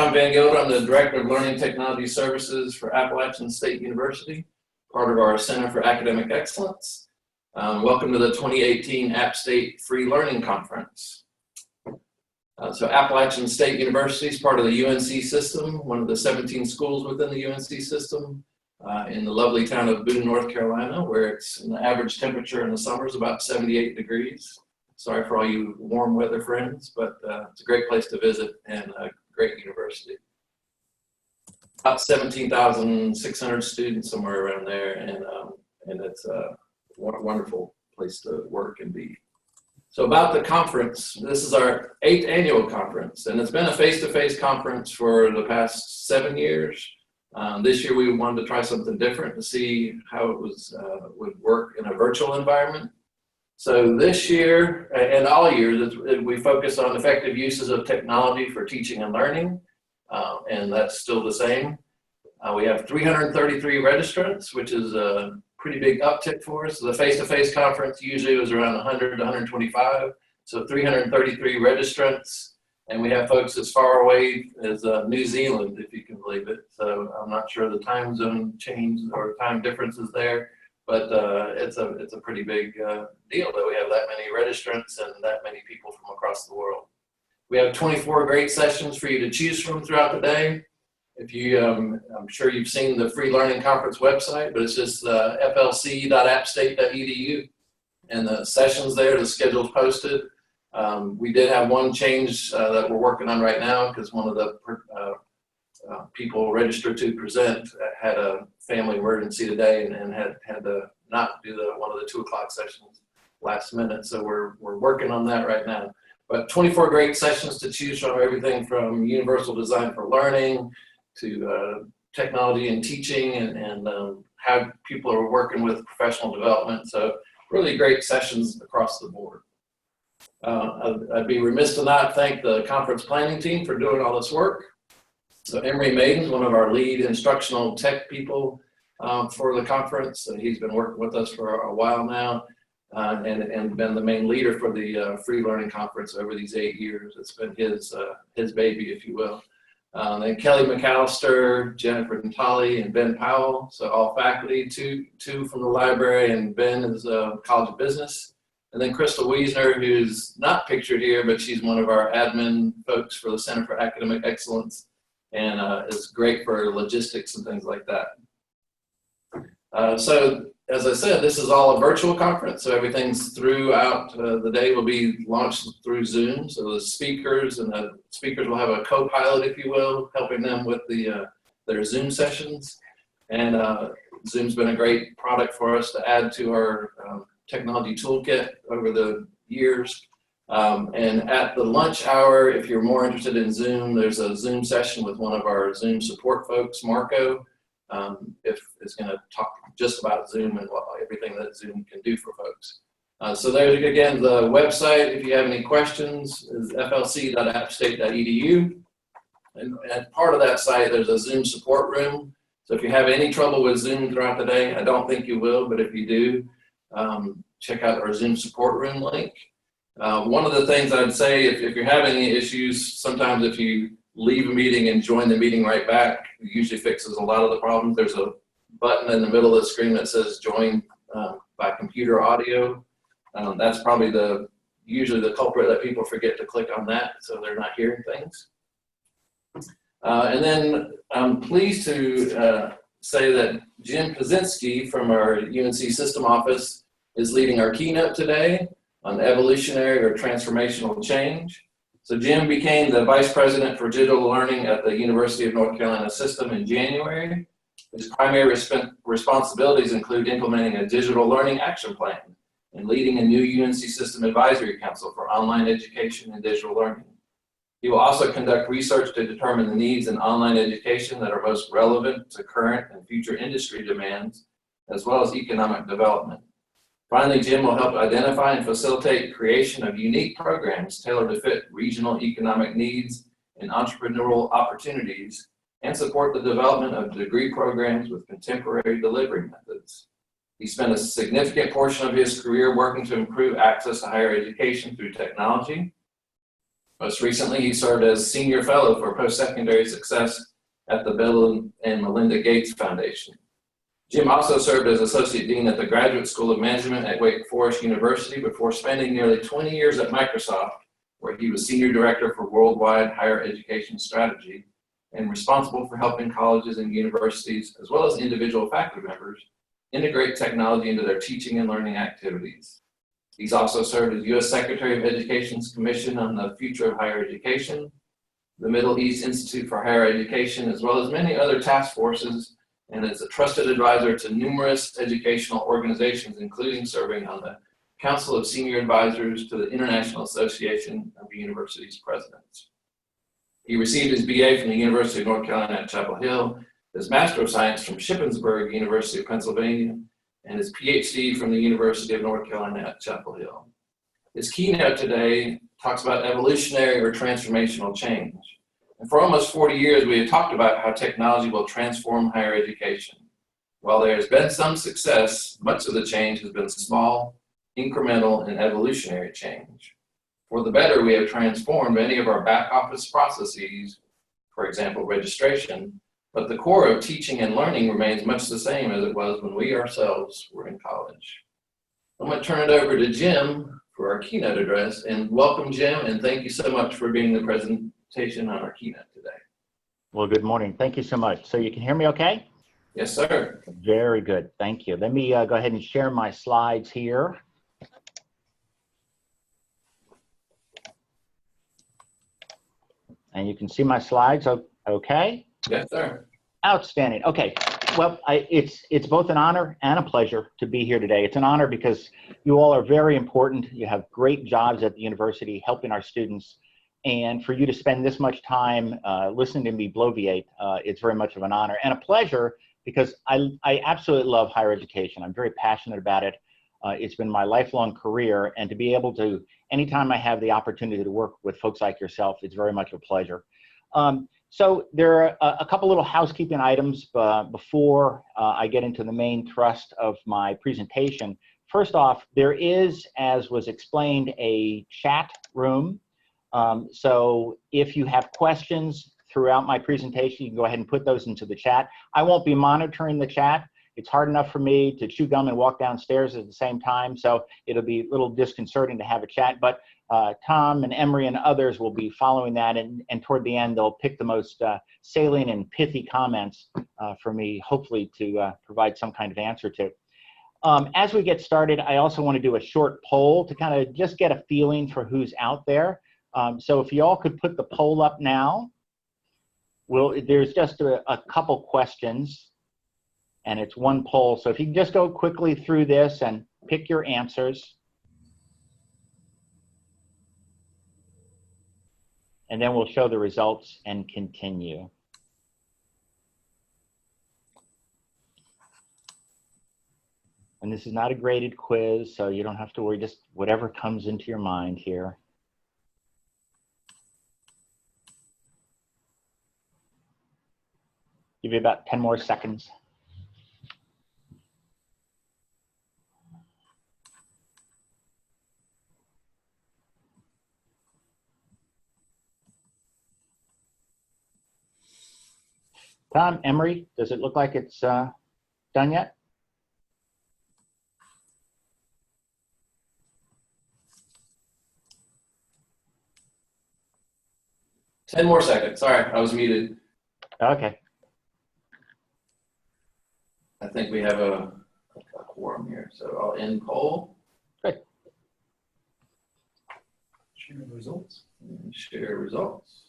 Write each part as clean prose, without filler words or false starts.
John Van Gilder. I'm the Director of Learning Technology Services for Appalachian State University, part of our Center for Academic Excellence. Welcome to the 2018 AppState Free Learning Conference. So Appalachian State University is part of the UNC system, one of the 17 schools within the UNC system in the lovely town of Boone, North Carolina, where it's an average temperature in the summer is about 78 degrees. Sorry for all you warm weather friends, but it's a great place to visit and a great university. About 17,600 students, somewhere around there, and it's a wonderful place to work and be. So about the conference, this is our 8th annual conference, and it's been a face-to-face conference for the past 7 years. This year we wanted to try something different to see how it would work in a virtual environment. So this year, and all years, we focus on effective uses of technology for teaching and learning, and that's still the same. We have 333 registrants, which is a pretty big uptick for us. The face-to-face conference usually was around 100 to 125, so 333 registrants, and we have folks as far away as New Zealand, if you can believe it. So I'm not sure the time zone change or time differences there. But it's a pretty big deal that we have that many registrants and that many people from across the world. We have 24 great sessions for you to choose from throughout the day. If you, I'm sure you've seen the Free Learning Conference website, but it's just flc.appstate.edu, and the sessions there, the schedule's posted. We did have one change that we're working on right now because one of the people registered to present had a family emergency today and had to not do one of the 2 o'clock sessions last minute. So we're working on that right now. But 24 great sessions to choose from, everything from universal design for learning to technology and teaching and how people are working with professional development. So really great sessions across the board. I'd be remiss to not thank the conference planning team for doing all this work. So Emery Maiden's one of our lead instructional tech people for the conference. He's been working with us for a while now and been the main leader for the Free Learning Conference over these 8 years. It's been his baby, if you will. Then Kelly McAllister, Jennifer Natali, and Ben Powell. So all faculty, two from the library, and Ben is College of Business. And then Crystal Wiesner, who's not pictured here, but she's one of our admin folks for the Center for Academic Excellence. And it's great for logistics and things like that. So as I said, this is all a virtual conference, so everything's throughout the day will be launched through Zoom. So the speakers will have a co-pilot, if you will, helping them with their Zoom sessions. And Zoom's been a great product for us to add to our technology toolkit over the years. And at the lunch hour, if you're more interested in Zoom, there's a Zoom session with one of our Zoom support folks, Marco, if it's going to talk just about Zoom and everything that Zoom can do for folks. So there's, again, the website, if you have any questions, is flc.appstate.edu. And at part of that site, there's a Zoom support room. So if you have any trouble with Zoom throughout the day, I don't think you will, but if you do, check out our Zoom support room link. One of the things I'd say, if you're having any issues, sometimes if you leave a meeting and join the meeting right back, it usually fixes a lot of the problems. There's a button in the middle of the screen that says join by computer audio. That's probably usually the culprit that people forget to click on that, so they're not hearing things. And then I'm pleased to say that Jim Ptaszynski from our UNC System Office is leading our keynote today on evolutionary or transformational change. So Jim became the Vice President for Digital Learning at the University of North Carolina System in January. His primary responsibilities include implementing a digital learning action plan and leading a new UNC System Advisory Council for online education and digital learning. He will also conduct research to determine the needs in online education that are most relevant to current and future industry demands, as well as economic development. Finally, Jim will help identify and facilitate creation of unique programs tailored to fit regional economic needs and entrepreneurial opportunities, and support the development of degree programs with contemporary delivery methods. He spent a significant portion of his career working to improve access to higher education through technology. Most recently, he served as Senior Fellow for Post-Secondary Success at the Bill and Melinda Gates Foundation. Jim also served as Associate Dean at the Graduate School of Management at Wake Forest University before spending nearly 20 years at Microsoft, where he was Senior Director for Worldwide Higher Education Strategy and responsible for helping colleges and universities, as well as individual faculty members, integrate technology into their teaching and learning activities. He's also served as U.S. Secretary of Education's Commission on the Future of Higher Education, the Middle East Institute for Higher Education, as well as many other task forces, and is a trusted advisor to numerous educational organizations, including serving on the Council of Senior Advisors to the International Association of Universities Presidents. He received his BA from the University of North Carolina at Chapel Hill, his Master of Science from Shippensburg, University of Pennsylvania, and his PhD from the University of North Carolina at Chapel Hill. His keynote today talks about evolutionary or transformational change. And for almost 40 years, we have talked about how technology will transform higher education. While there has been some success, much of the change has been small, incremental, and evolutionary change. For the better, we have transformed many of our back office processes, for example, registration, but the core of teaching and learning remains much the same as it was when we ourselves were in college. I'm going to turn it over to Jim for our keynote address, and welcome, Jim, and thank you so much for being the presentation on our keynote today. Well, good morning. Thank you so much. So you can hear me okay? Yes, sir. Very good. Thank you. Let me go ahead and share my slides here. And you can see my slides, okay? Yes, sir. Outstanding. Okay. Well, it's both an honor and a pleasure to be here today. It's an honor because you all are very important. You have great jobs at the university helping our students. And for you to spend this much time listening to me bloviate, it's very much of an honor and a pleasure because I absolutely love higher education. I'm very passionate about it. It's been my lifelong career, and to be able to, anytime I have the opportunity to work with folks like yourself, it's very much a pleasure. So there are a couple little housekeeping items before I get into the main thrust of my presentation. First off, there is, as was explained, a chat room. So if you have questions throughout my presentation, you can go ahead and put those into the chat. I won't be monitoring the chat. It's hard enough for me to chew gum and walk downstairs at the same time, so it'll be a little disconcerting to have a chat, but Tom and Emery and others will be following that, and toward the end, they'll pick the most salient and pithy comments for me, hopefully to provide some kind of answer to. As we get started, I also want to do a short poll to kind of just get a feeling for who's out there. So if you all could put the poll up now, there's just a couple questions. And it's one poll. So if you can just go quickly through this and pick your answers. And then we'll show the results and continue. And this is not a graded quiz, so you don't have to worry, just whatever comes into your mind here. Give you about 10 more seconds. Tom, Emery, does it look like it's done yet? Ten more seconds. Sorry, I was muted. Okay. I think we have a quorum here, so I'll end poll. Good. Share results. And share results.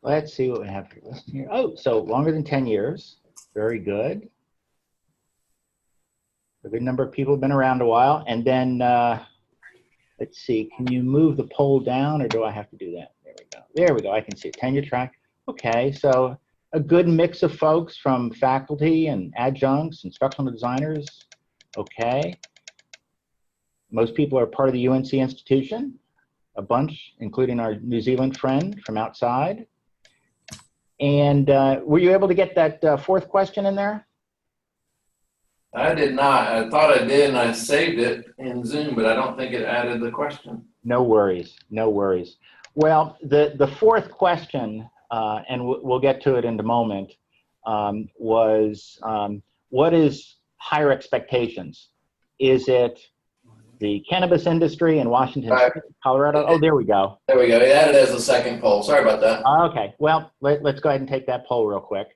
Let's see what we have here. Oh, so longer than 10 years. Very good. A good number of people have been around a while. And then, let's see, can you move the poll down or do I have to do that? There we go. There we go. I can see it. Tenure track. Okay, so a good mix of folks from faculty and adjuncts, instructional designers. Okay. Most people are part of the UNC institution. A bunch, including our New Zealand friend from outside. And were you able to get that fourth question in there? I did not. I thought I did, and I saved it in Zoom, but I don't think it added the question. No worries, no worries. Well, the fourth question, and we'll get to it in a moment, was what is higher expectations? Is it the cannabis industry in Washington State, Colorado? Oh, there we go. There we go. It added as a second poll. Sorry about that. Okay, well, let's go ahead and take that poll real quick.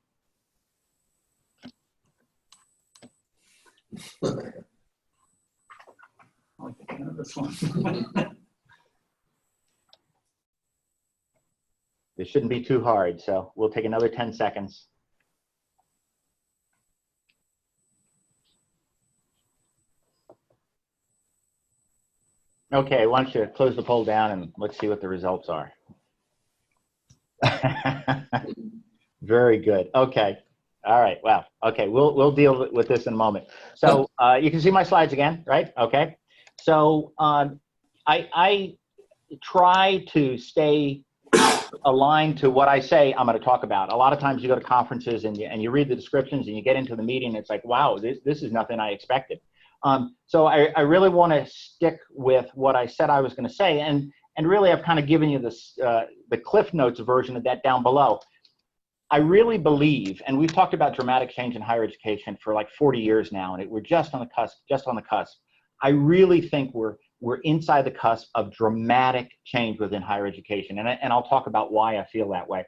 This one. This shouldn't be too hard, so we'll take another 10 seconds. Okay, why don't you close the poll down and let's see what the results are. Very good. Okay. All right. Wow. Okay. We'll deal with this in a moment. So you can see my slides again, right? Okay. So I try to stay aligned to what I say I'm going to talk about. A lot of times you go to conferences and you read the descriptions and you get into the meeting and it's like, wow, this is nothing I expected. So I really want to stick with what I said I was going to say, and really I've kind of given you this the Cliff Notes version of that down below. I really believe, and we've talked about dramatic change in higher education for like 40 years now, and we're just on the cusp, I really think we're inside the cusp of dramatic change within higher education, and I'll talk about why I feel that way.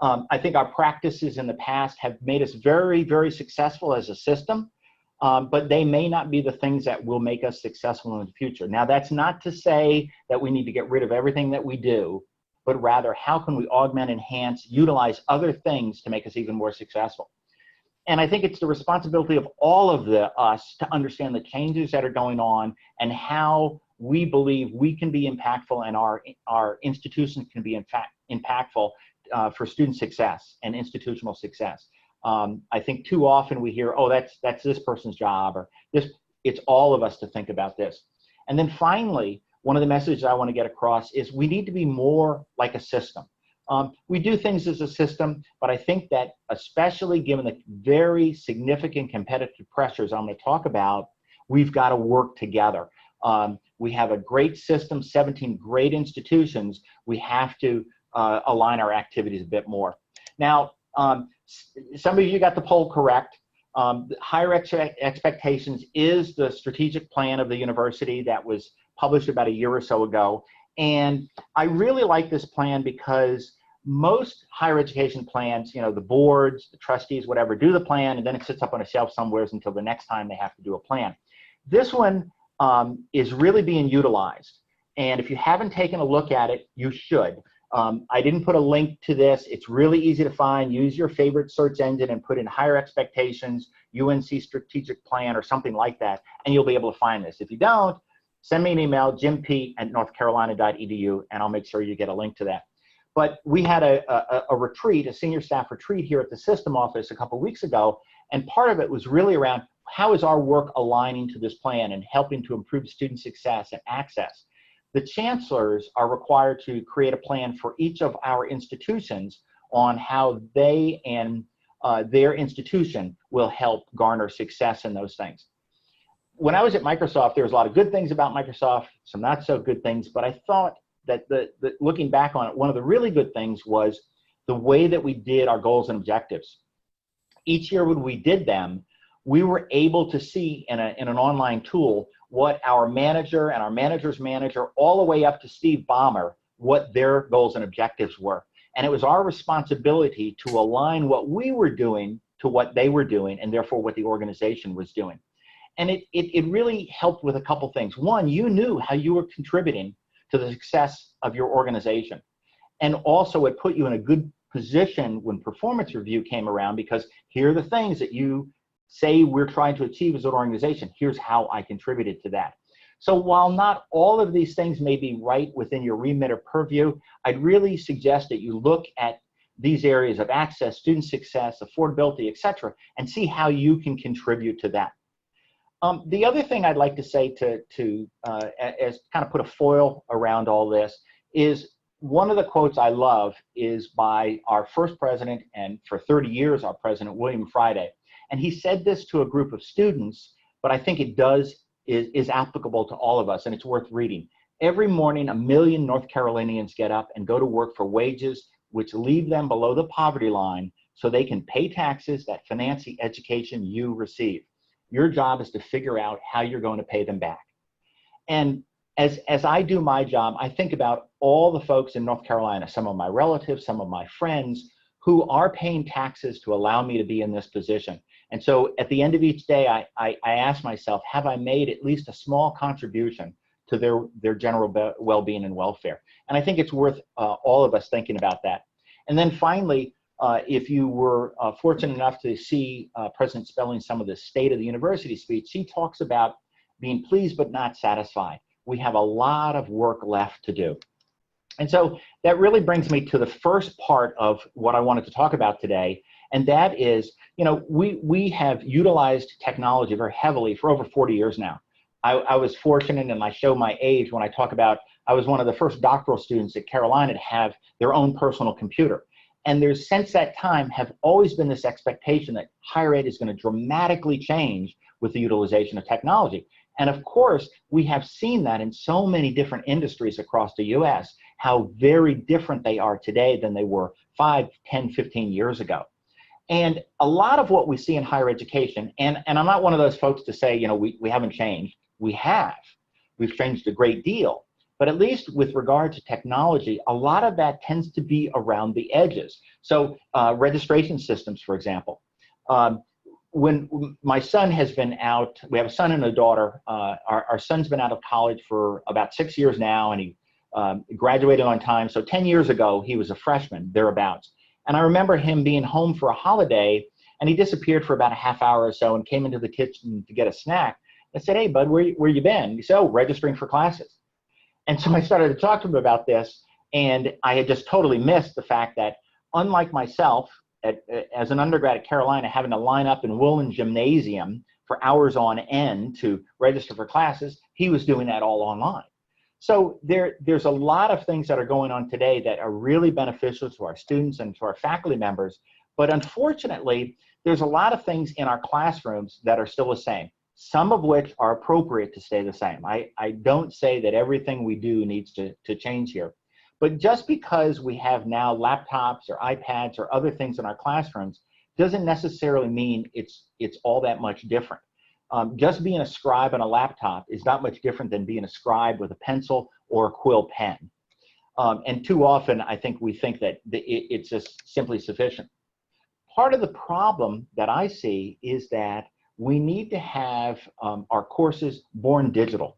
I think our practices in the past have made us very, very successful as a system. But they may not be the things that will make us successful in the future. Now, that's not to say that we need to get rid of everything that we do, but rather how can we augment, enhance, utilize other things to make us even more successful. And I think it's the responsibility of all of us to understand the changes that are going on and how we believe we can be impactful and our institutions can be in fact impactful for student success and institutional success. I think too often we hear, oh, that's this person's job, or this. It's all of us to think about this. And then finally, one of the messages I want to get across is we need to be more like a system. We do things as a system, but I think that especially given the very significant competitive pressures I'm going to talk about, we've got to work together. We have a great system, 17 great institutions. We have to align our activities a bit more. Now, some of you got the poll correct. Higher Expectations is the strategic plan of the university that was published about a year or so ago. And I really like this plan because most higher education plans, you know, the boards, the trustees, whatever, do the plan, and then it sits up on a shelf somewhere until the next time they have to do a plan. This one is really being utilized. And if you haven't taken a look at it, you should. I didn't put a link to this. It's really easy to find. Use your favorite search engine and put in Higher Expectations, UNC Strategic Plan, or something like that, and you'll be able to find this. If you don't, send me an email, jimp@northcarolina.edu, and I'll make sure you get a link to that. But we had a retreat, a senior staff retreat here at the system office a couple weeks ago, and part of it was really around how is our work aligning to this plan and helping to improve student success and access. The chancellors are required to create a plan for each of our institutions on how they and their institution will help garner success in those things. When I was at Microsoft, there was a lot of good things about Microsoft, some not so good things, but I thought that looking back on it, one of the really good things was the way that we did our goals and objectives. Each year when we did them, we were able to see in an online tool what our manager and our manager's manager, all the way up to Steve Ballmer, what their goals and objectives were. And it was our responsibility to align what we were doing to what they were doing, and therefore what the organization was doing. And it really helped with a couple things. One, you knew how you were contributing to the success of your organization. And also it put you in a good position when performance review came around, because here are the things that you say we're trying to achieve as an organization. Here's how I contributed to that. So while not all of these things may be right within your remit or purview, I'd really suggest that you look at these areas of access, student success, affordability, etc., and see how you can contribute to that. The other thing I'd like to say as kind of put a foil around all this is one of the quotes I love is by our first president, and for 30 years our president, William Friday. And he said this to a group of students, but I think it is applicable to all of us, and it's worth reading. Every morning, 1 million North Carolinians get up and go to work for wages which leave them below the poverty line so they can pay taxes that finance the education you receive. Your job is to figure out how you're going to pay them back. And as I do my job, I think about all the folks in North Carolina, some of my relatives, some of my friends, who are paying taxes to allow me to be in this position. And so at the end of each day, I ask myself, have I made at least a small contribution to their general well-being and welfare? And I think it's worth all of us thinking about that. And then finally, if you were fortunate enough to see President Spelling some of the State of the University speech, he talks about being pleased but not satisfied. We have a lot of work left to do. And so that really brings me to the first part of what I wanted to talk about today, and that is, we have utilized technology very heavily for over 40 years now. I was fortunate, and I show my age when I talk about, I was one of the first doctoral students at Carolina to have their own personal computer. And there's, since that time, have always been this expectation that higher ed is going to dramatically change with the utilization of technology. And of course, we have seen that in so many different industries across the US, how very different they are today than they were 5, 10, 15 years ago. And a lot of what we see in higher education, and I'm not one of those folks to say, we haven't changed. We have. We've changed a great deal. But at least with regard to technology, a lot of that tends to be around the edges. So registration systems, for example. When my son has been out, we have a son and a daughter. Our son's been out of college for about 6 years now, and he graduated on time. So 10 years ago, he was a freshman, thereabouts. And I remember him being home for a holiday, and he disappeared for about a half hour or so and came into the kitchen to get a snack. I said, "Hey, bud, where you been?" He said, "Oh, registering for classes." And so I started to talk to him about this, and I had just totally missed the fact that, unlike myself, as an undergrad at Carolina, having to line up in Woolen Gymnasium for hours on end to register for classes, he was doing that all online. So there's a lot of things that are going on today that are really beneficial to our students and to our faculty members, but unfortunately, there's a lot of things in our classrooms that are still the same, some of which are appropriate to stay the same. I don't say that everything we do needs to change here. But just because we have now laptops or iPads or other things in our classrooms doesn't necessarily mean it's all that much different. Just being a scribe on a laptop is not much different than being a scribe with a pencil or a quill pen. And too often, I think we think that it's just simply sufficient. Part of the problem that I see is that we need to have our courses born digital.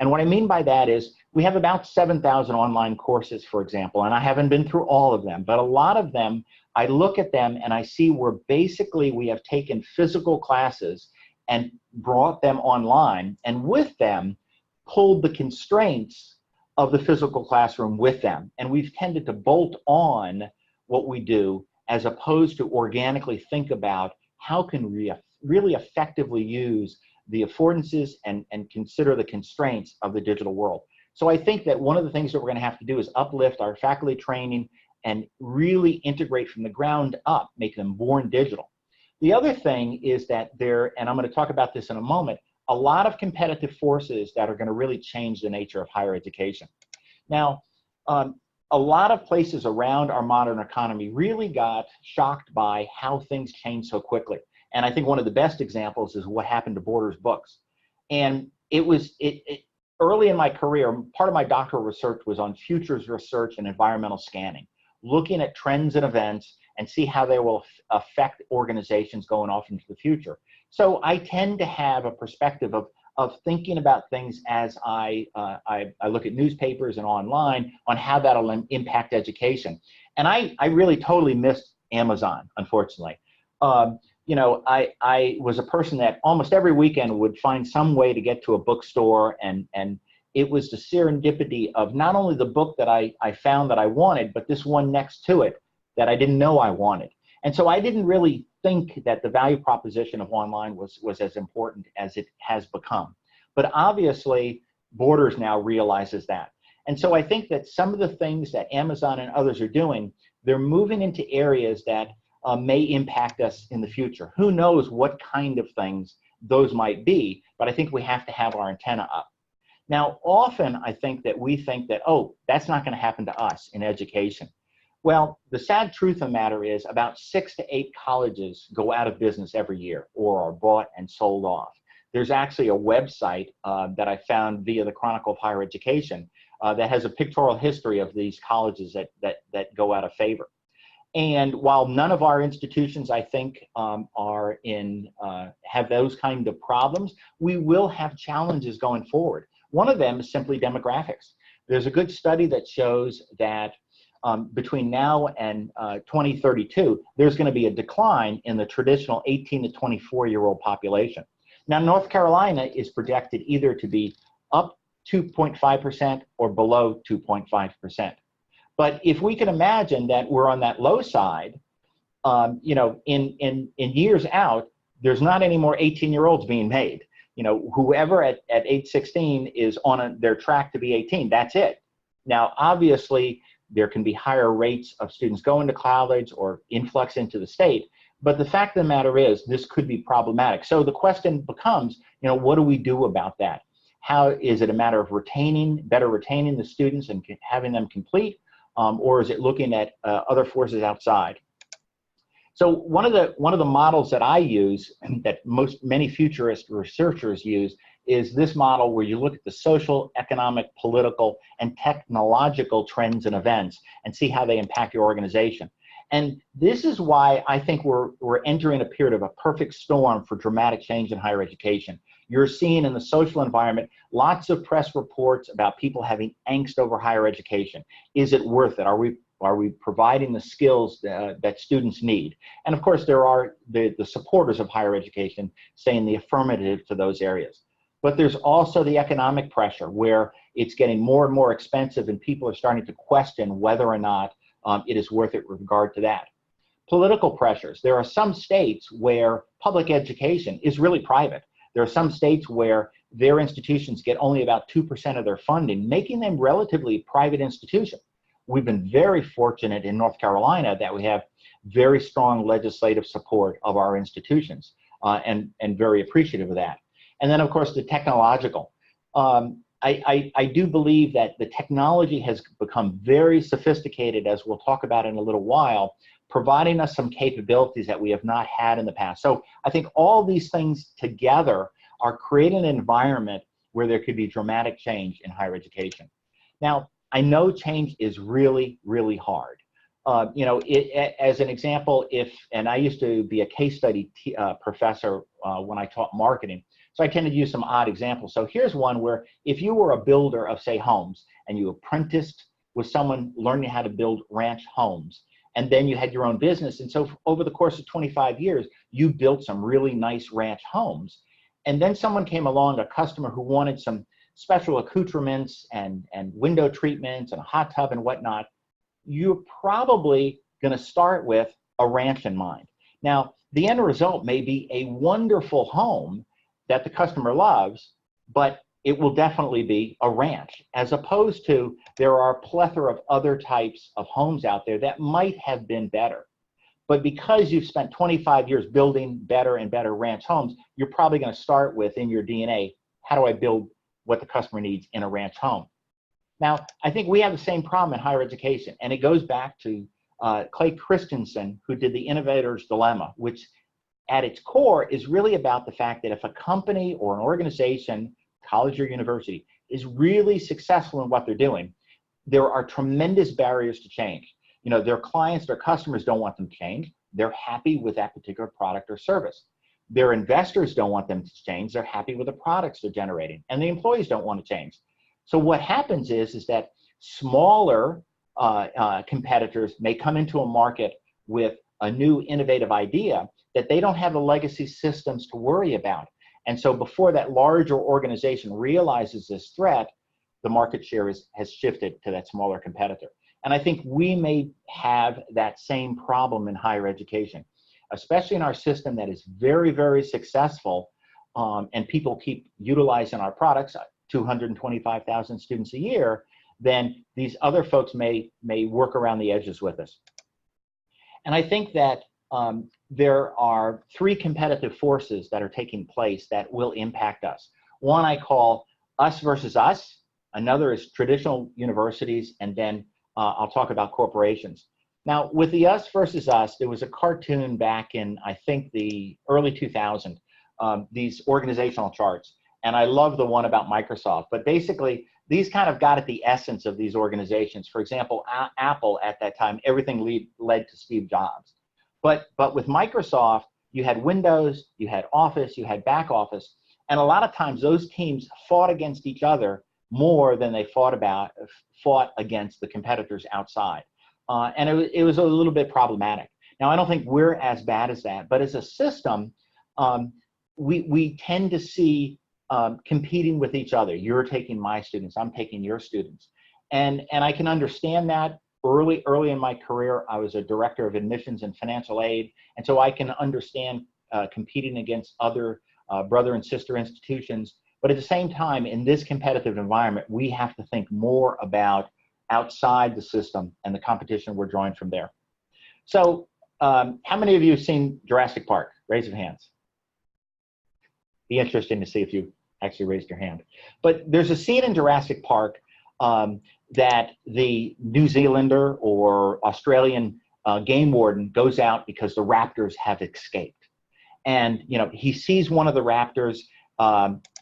And what I mean by that is we have about 7,000 online courses, for example, and I haven't been through all of them, but a lot of them, I look at them and I see where basically we have taken physical classes and brought them online, and with them pulled the constraints of the physical classroom with them. And we've tended to bolt on what we do as opposed to organically think about how can we really effectively use the affordances and consider the constraints of the digital world. So I think that one of the things that we're going to have to do is uplift our faculty training and really integrate from the ground up, make them born digital. The other thing is that and I'm going to talk about this in a moment, a lot of competitive forces that are going to really change the nature of higher education. Now, a lot of places around our modern economy really got shocked by how things changed so quickly. And I think one of the best examples is what happened to Borders Books. And early in my career, part of my doctoral research was on futures research and environmental scanning, looking at trends and events and see how they will affect organizations going off into the future. So I tend to have a perspective of thinking about things as I look at newspapers and online on how that'll impact education. And I really totally missed Amazon, unfortunately. I was a person that almost every weekend would find some way to get to a bookstore, and it was the serendipity of not only the book that I found that I wanted, but this one next to it that I didn't know I wanted. And so I didn't really think that the value proposition of online was as important as it has become. But obviously, Borders now realizes that. And so I think that some of the things that Amazon and others are doing, they're moving into areas that may impact us in the future. Who knows what kind of things those might be, but I think we have to have our antenna up. Now, often I think that we think that, oh, that's not going to happen to us in education. Well, the sad truth of the matter is about 6 to 8 colleges go out of business every year or are bought and sold off. There's actually a website that I found via the Chronicle of Higher Education that has a pictorial history of these colleges that go out of favor. And while none of our institutions, I think, are have those kind of problems, we will have challenges going forward. One of them is simply demographics. There's a good study that shows that between now and 2032, there's going to be a decline in the traditional 18 to 24-year-old population. Now, North Carolina is projected either to be up 2.5% or below 2.5%. But if we can imagine that we're on that low side, you know, in years out, there's not any more 18-year-olds being made. You know, whoever at age 16 is on their track to be 18, that's it. Now, obviously, there can be higher rates of students going to college or influx into the state, but the fact of the matter is this could be problematic. So the question becomes, you know, what do we do about that? How is it a matter of better retaining the students and having them complete, or is it looking at other forces outside? So one of the models that I use, that many futurist researchers use, is this model where you look at the social, economic, political, and technological trends and events and see how they impact your organization. And this is why I think we're entering a period of a perfect storm for dramatic change in higher education. You're seeing in the social environment lots of press reports about people having angst over higher education. Is it worth it? Are we providing the skills that students need? And of course, there are the supporters of higher education saying the affirmative to those areas. But there's also the economic pressure where it's getting more and more expensive and people are starting to question whether or not it is worth it with regard to that. Political pressures. There are some states where public education is really private. There are some states where their institutions get only about 2% of their funding, making them relatively private institutions. We've been very fortunate in North Carolina that we have very strong legislative support of our institutions, and very appreciative of that. And then, of course, the technological. I do believe that the technology has become very sophisticated, as we'll talk about in a little while, providing us some capabilities that we have not had in the past. So I think all these things together are creating an environment where there could be dramatic change in higher education. Now, I know change is really, really hard. You know, as an example, and I used to be a case study professor when I taught marketing, so I tend to use some odd examples. So here's one where if you were a builder of, say, homes, and you apprenticed with someone learning how to build ranch homes, and then you had your own business, and so over the course of 25 years, you built some really nice ranch homes, and then someone came along, a customer who wanted some special accoutrements and window treatments and a hot tub and whatnot, you're probably going to start with a ranch in mind. Now, the end result may be a wonderful home that the customer loves, but it will definitely be a ranch, as opposed to there are a plethora of other types of homes out there that might have been better. But because you've spent 25 years building better and better ranch homes, you're probably going to start with, in your DNA, how do I build what the customer needs in a ranch home? Now, I think we have the same problem in higher education, and it goes back to Clay Christensen, who did the Innovator's Dilemma, which at its core is really about the fact that if a company or an organization, college or university, is really successful in what they're doing, there are tremendous barriers to change. You know, their clients, their customers don't want them to change. They're happy with that particular product or service. Their investors don't want them to change. They're happy with the products they're generating. And the employees don't want to change. So what happens is that smaller competitors may come into a market with a new innovative idea that they don't have the legacy systems to worry about. And so before that larger organization realizes this threat, the market share has shifted to that smaller competitor. And I think we may have that same problem in higher education, especially in our system that is very, very successful, and people keep utilizing our products, 225,000 students a year, then these other folks may work around the edges with us. And I think that there are three competitive forces that are taking place that will impact us. One I call us versus us. Another is traditional universities, and then I'll talk about corporations. Now, with the us versus us, there was a cartoon back in, I think, the early 2000s, these organizational charts. And I love the one about Microsoft. But basically, these kind of got at the essence of these organizations. For example, Apple at that time, everything led to Steve Jobs. But with Microsoft, you had Windows, you had Office, you had back office. And a lot of times, those teams fought against each other more than they fought against the competitors outside. And it was a little bit problematic. Now, I don't think we're as bad as that, but as a system, we tend to see competing with each other. You're taking my students, I'm taking your students. And I can understand that. Early in my career, I was a director of admissions and financial aid, and so I can understand competing against other brother and sister institutions. But at the same time, in this competitive environment, we have to think more about outside the system and the competition we're drawing from there. So how many of you have seen Jurassic Park? Raise your hands. Be interesting to see if you actually raised your hand. But there's a scene in Jurassic Park that the New Zealander or Australian game warden goes out because the raptors have escaped. And he sees one of the raptors,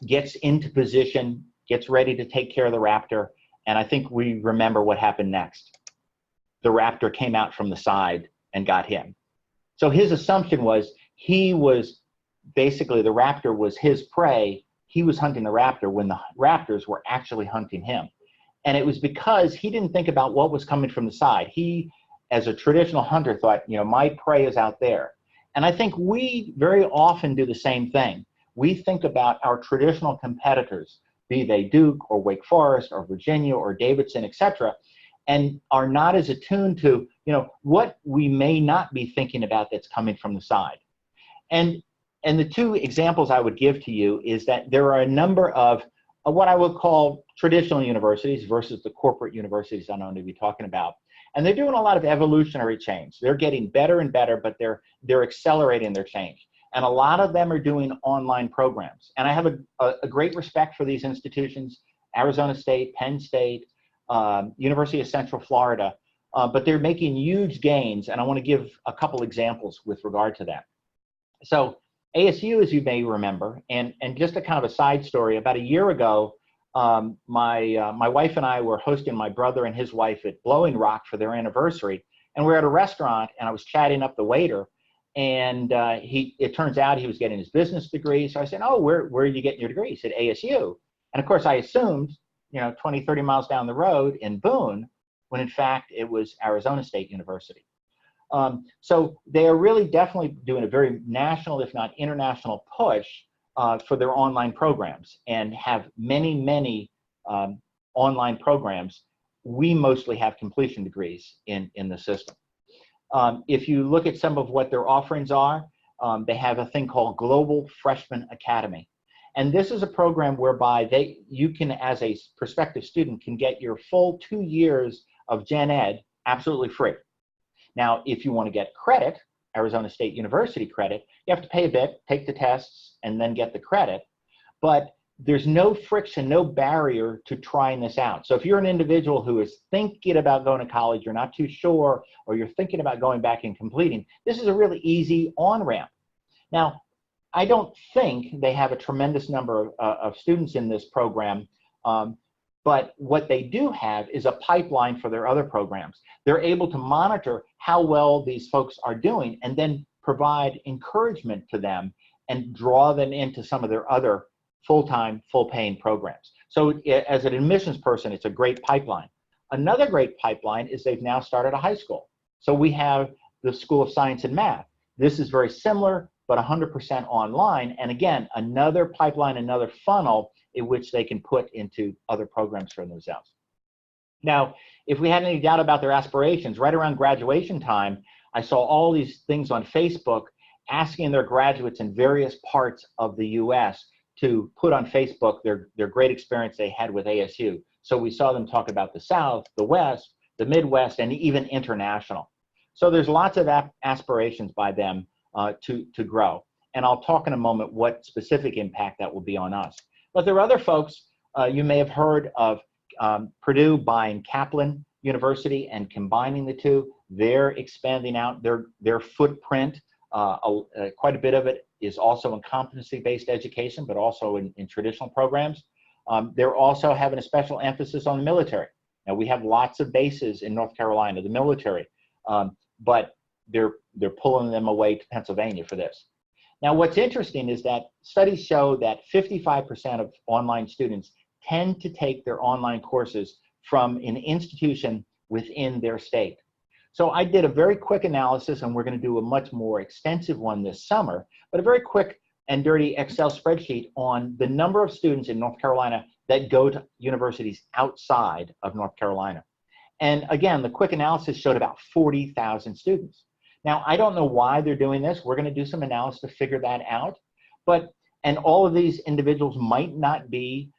gets into position, gets ready to take care of the raptor, and I think we remember what happened next. The raptor came out from the side and got him. So his assumption was basically the raptor was his prey. He was hunting the raptor when the raptors were actually hunting him. And it was because he didn't think about what was coming from the side. He, as a traditional hunter, thought, my prey is out there. And I think we very often do the same thing. We think about our traditional competitors, be they Duke or Wake Forest or Virginia or Davidson, et cetera, and are not as attuned to, what we may not be thinking about that's coming from the side. And the two examples I would give to you is that there are a number of what I would call traditional universities versus the corporate universities I'm going to be talking about. And they're doing a lot of evolutionary change. They're getting better and better, but they're accelerating their change. And a lot of them are doing online programs. And I have a great respect for these institutions, Arizona State, Penn State, University of Central Florida, but they're making huge gains. And I want to give a couple examples with regard to that. So ASU, as you may remember, and just a kind of a side story, about a year ago, my wife and I were hosting my brother and his wife at Blowing Rock for their anniversary. And we're at a restaurant, and I was chatting up the waiter. And it turns out he was getting his business degree. So I said, oh, where are you getting your degree? He said, ASU. And of course, I assumed, 20, 30 miles down the road in Boone, when in fact it was Arizona State University. So they are really definitely doing a very national, if not international push for their online programs and have many online programs. We mostly have completion degrees in the system. If you look at some of what their offerings are, they have a thing called Global Freshman Academy. And this is a program whereby you can, as a prospective student, can get your full 2 years of gen ed absolutely free. Now, if you want to get credit, Arizona State University credit, you have to pay a bit, take the tests, and then get the credit. But there's no friction, no barrier to trying this out. So if you're an individual who is thinking about going to college, you're not too sure, or you're thinking about going back and completing, this is a really easy on-ramp. Now, I don't think they have a tremendous number of students in this program, but what they do have is a pipeline for their other programs. They're able to monitor how well these folks are doing and then provide encouragement to them and draw them into some of their other full-time, full-paying programs. So as an admissions person, it's a great pipeline. Another great pipeline is they've now started a high school. So we have the School of Science and Math. This is very similar, but 100% online. And again, another pipeline, another funnel in which they can put into other programs for themselves. Now, if we had any doubt about their aspirations, right around graduation time, I saw all these things on Facebook asking their graduates in various parts of the US to put on Facebook their great experience they had with ASU. So we saw them talk about the South, the West, the Midwest, and even international. So there's lots of aspirations by them to grow. And I'll talk in a moment what specific impact that will be on us. But there are other folks, you may have heard of Purdue buying Kaplan University and combining the two. They're expanding out their footprint. Quite a bit of it is also in competency-based education, but also in traditional programs. They're also having a special emphasis on the military. Now, we have lots of bases in North Carolina, the military, but they're pulling them away to Pennsylvania for this. Now, what's interesting is that studies show that 55% of online students tend to take their online courses from an institution within their state. So I did a very quick analysis, and we're going to do a much more extensive one this summer, but a very quick and dirty Excel spreadsheet on the number of students in North Carolina that go to universities outside of North Carolina. And again, the quick analysis showed about 40,000 students. Now, I don't know why they're doing this. We're going to do some analysis to figure that out. And all of these individuals might not be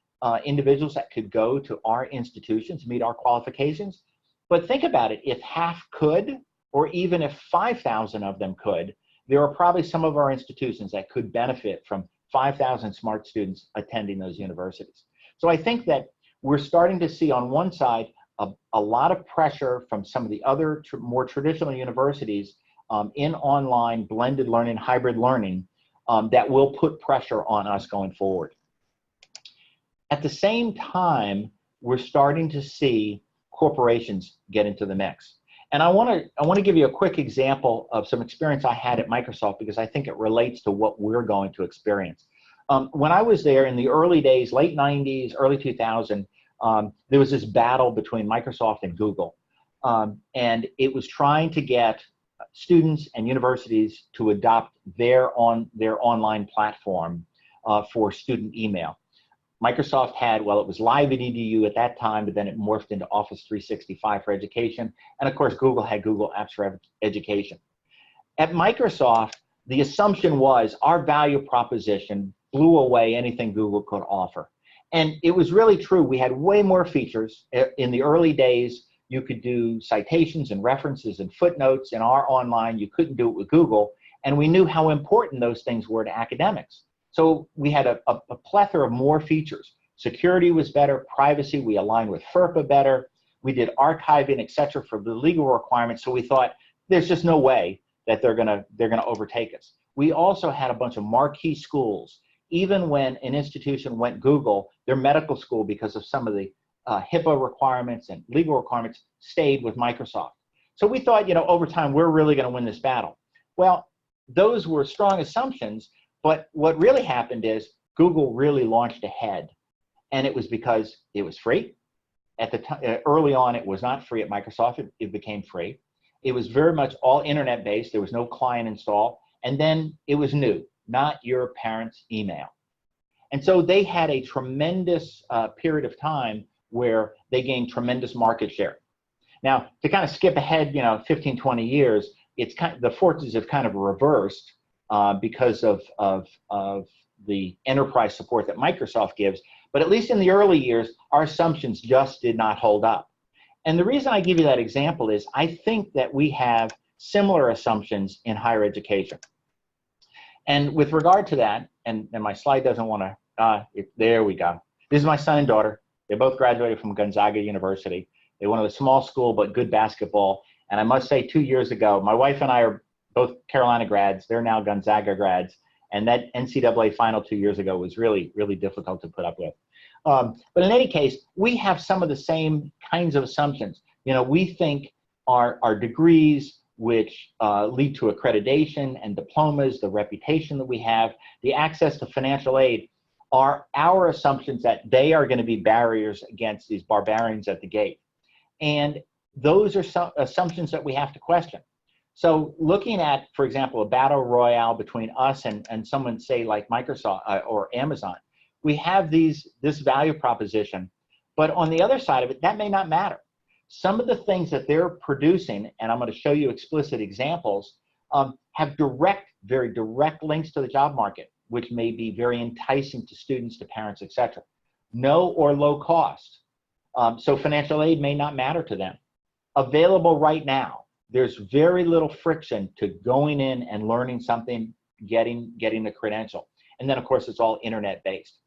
individuals that could go to our institutions, meet our qualifications. But think about it, if half could, or even if 5,000 of them could, there are probably some of our institutions that could benefit from 5,000 smart students attending those universities. So I think that we're starting to see on one side a lot of pressure from some of the other more traditional universities in online blended learning, hybrid learning, that will put pressure on us going forward. At the same time, we're starting to see corporations get into the mix. And I want to give you a quick example of some experience I had at Microsoft, because I think it relates to what we're going to experience. When I was there in the early days, late 90s, early 2000, there was this battle between Microsoft and Google. And it was trying to get students and universities to adopt their online platform for student email. Microsoft had, well, it was Live at EDU at that time, but then it morphed into Office 365 for education. And of course, Google had Google Apps for Education. At Microsoft, the assumption was our value proposition blew away anything Google could offer. And it was really true. We had way more features. In the early days, you could do citations and references and footnotes. In our online, you couldn't do it with Google. And we knew how important those things were to academics. So we had a plethora of more features. Security was better, privacy, we aligned with FERPA better, we did archiving, et cetera, for the legal requirements. So we thought there's just no way that they're gonna overtake us. We also had a bunch of marquee schools. Even when an institution went Google, their medical school, because of some of the HIPAA requirements and legal requirements, stayed with Microsoft. So we thought, over time, we're really gonna win this battle. Well, those were strong assumptions. But what really happened is Google really launched ahead, and it was because it was free. At the time, early on, it was not free at Microsoft. It became free. It was very much all internet-based. There was no client install. And then it was new, not your parents' email. And so they had a tremendous period of time where they gained tremendous market share. Now, to kind of skip ahead, 15, 20 years, the fortunes have kind of reversed. Because of the enterprise support that Microsoft gives. But at least in the early years, our assumptions just did not hold up. And the reason I give you that example is I think that we have similar assumptions in higher education. And with regard to that, and my slide doesn't want to, there we go. This is my son and daughter. They both graduated from Gonzaga University. They went to a small school, but good basketball. And I must say, 2 years ago, my wife and I are both Carolina grads. They're now Gonzaga grads. And that NCAA final 2 years ago was really, really difficult to put up with. But in any case, we have some of the same kinds of assumptions. We think our degrees, which lead to accreditation and diplomas, the reputation that we have, the access to financial aid, are our assumptions that they are going to be barriers against these barbarians at the gate. And those are some assumptions that we have to question. So looking at, for example, a battle royale between us and someone, say, like Microsoft or Amazon, we have this value proposition, but on the other side of it, that may not matter. Some of the things that they're producing, and I'm going to show you explicit examples, have very direct links to the job market, which may be very enticing to students, to parents, et cetera. No or low cost. So financial aid may not matter to them. Available right now. there's very little friction to going in and learning something, getting the credential. And then, of course, it's all internet-based.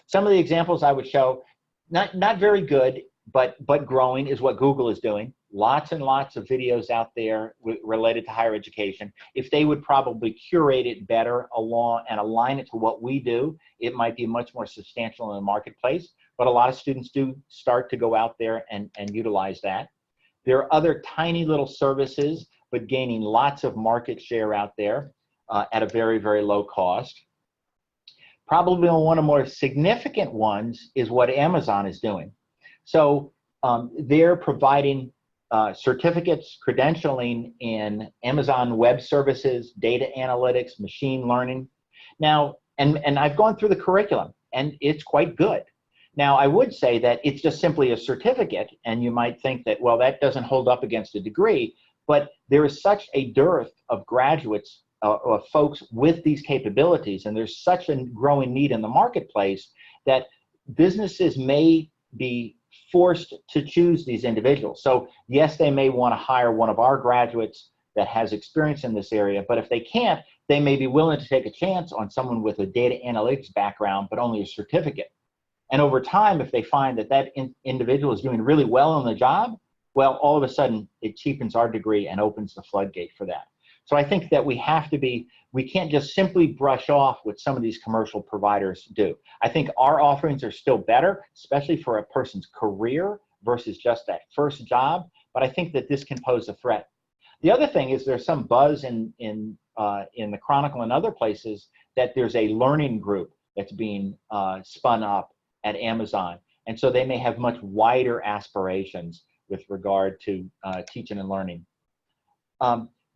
Some of the examples I would show, not very good, but growing, is what Google is doing. Lots and lots of videos out there related to higher education. If they would probably curate it better along and align it to what we do, it might be much more substantial in the marketplace. But a lot of students do start to go out there and utilize that. There are other tiny little services, but gaining lots of market share out there at a very, very low cost. Probably one of the more significant ones is what Amazon is doing. So they're providing certificates, credentialing in Amazon Web Services, data analytics, machine learning. Now, and I've gone through the curriculum, and it's quite good. Now, I would say that it's just simply a certificate, and you might think that, well, that doesn't hold up against a degree, but there is such a dearth of graduates, of folks with these capabilities, and there's such a growing need in the marketplace that businesses may be forced to choose these individuals. So yes, they may want to hire one of our graduates that has experience in this area, but if they can't, they may be willing to take a chance on someone with a data analytics background, but only a certificate. And over time, if they find that that individual is doing really well on the job, well, all of a sudden, it cheapens our degree and opens the floodgate for that. So I think that we can't just simply brush off what some of these commercial providers do. I think our offerings are still better, especially for a person's career versus just that first job, but I think that this can pose a threat. The other thing is there's some buzz in the Chronicle and other places that there's a learning group that's being spun up at Amazon, and so they may have much wider aspirations with regard to teaching and learning.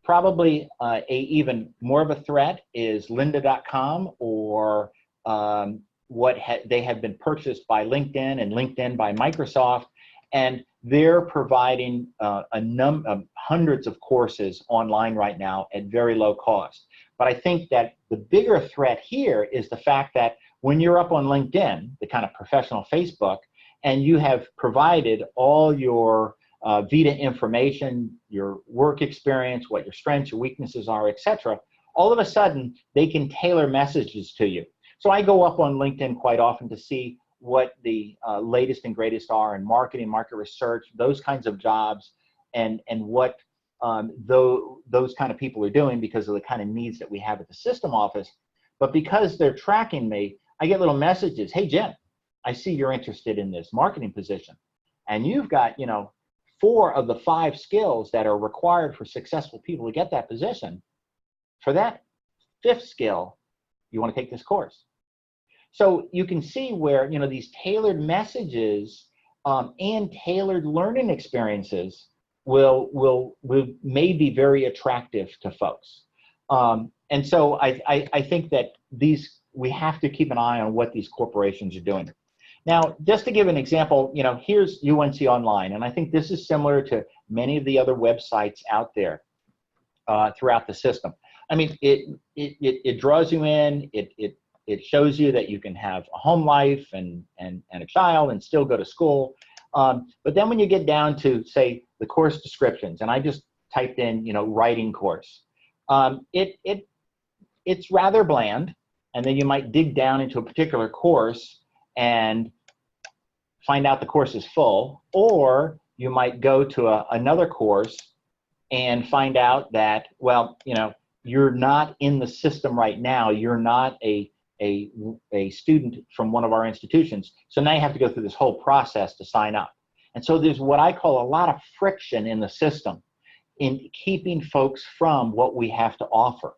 Probably even more of a threat is lynda.com, or they have been purchased by LinkedIn and LinkedIn by Microsoft, and they're providing hundreds of courses online right now at very low cost. But I think that the bigger threat here is the fact that when you're up on LinkedIn, the kind of professional Facebook, and you have provided all your Vita information, your work experience, what your strengths, your weaknesses are, etc., all of a sudden, they can tailor messages to you. So I go up on LinkedIn quite often to see what the latest and greatest are in marketing, market research, those kinds of jobs, and what those kind of people are doing because of the kind of needs that we have at the system office. But because they're tracking me, I get little messages. Hey, Jim, I see you're interested in this marketing position, and you've got, 4 of the 5 skills that are required for successful people to get that position. For that 5th skill, you want to take this course. So you can see where, these tailored messages and tailored learning experiences may be very attractive to folks. And so I think that we have to keep an eye on what these corporations are doing. Now, just to give an example, here's UNC Online, and I think this is similar to many of the other websites out there throughout the system. I mean, it draws you in, it shows you that you can have a home life and a child and still go to school. But then when you get down to, say, the course descriptions, and I just typed in, writing course, it's rather bland, and then you might dig down into a particular course and find out the course is full, or you might go to another course and find out that, well, you're not in the system right now, you're not a student from one of our institutions, so now you have to go through this whole process to sign up. And so there's what I call a lot of friction in the system in keeping folks from what we have to offer.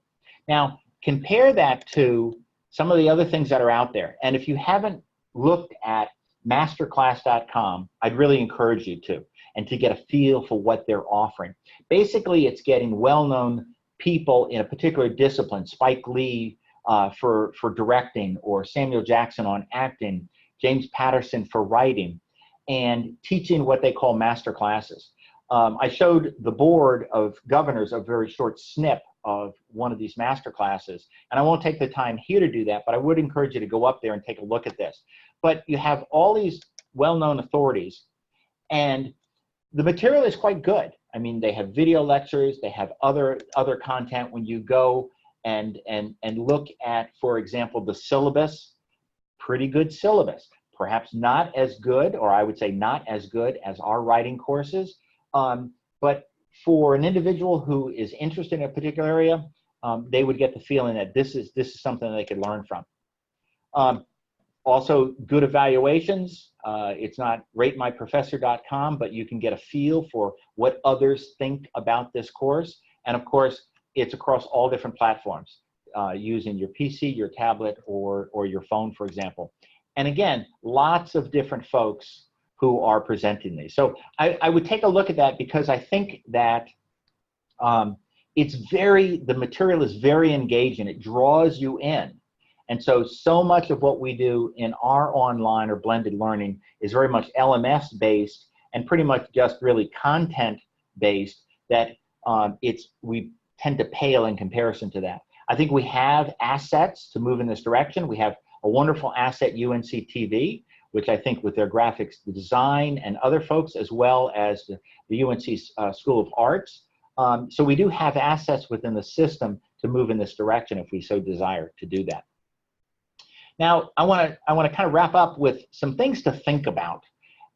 Now, compare that to some of the other things that are out there. And if you haven't looked at masterclass.com, I'd really encourage you to, and to get a feel for what they're offering. Basically, it's getting well-known people in a particular discipline, Spike Lee for directing, or Samuel Jackson on acting, James Patterson for writing, and teaching what they call master classes. I showed the board of governors a very short snip of one of these master classes, and I won't take the time here to do that, but I would encourage you to go up there and take a look at this. But you have all these well-known authorities, and the material is quite good. I mean, they have video lectures, they have other content. When you go and look at, for example, the syllabus, pretty good syllabus. Perhaps not as good, or I would say not as good as our writing courses, but for an individual who is interested in a particular area, they would get the feeling that this is something they could learn from. Also, good evaluations. It's not ratemyprofessor.com, but you can get a feel for what others think about this course. And of course, it's across all different platforms, using your PC, your tablet, or your phone, for example. And again, lots of different folks who are presenting these. So I would take a look at that, because I think that the material is very engaging. It draws you in. And so much of what we do in our online or blended learning is very much LMS based and pretty much just really content based, that we tend to pale in comparison to that. I think we have assets to move in this direction. We have a wonderful asset, UNC TV, which I think with their graphics design and other folks, as well as the UNC School of Arts. So we do have assets within the system to move in this direction if we so desire to do that. Now, I want to kind of wrap up with some things to think about.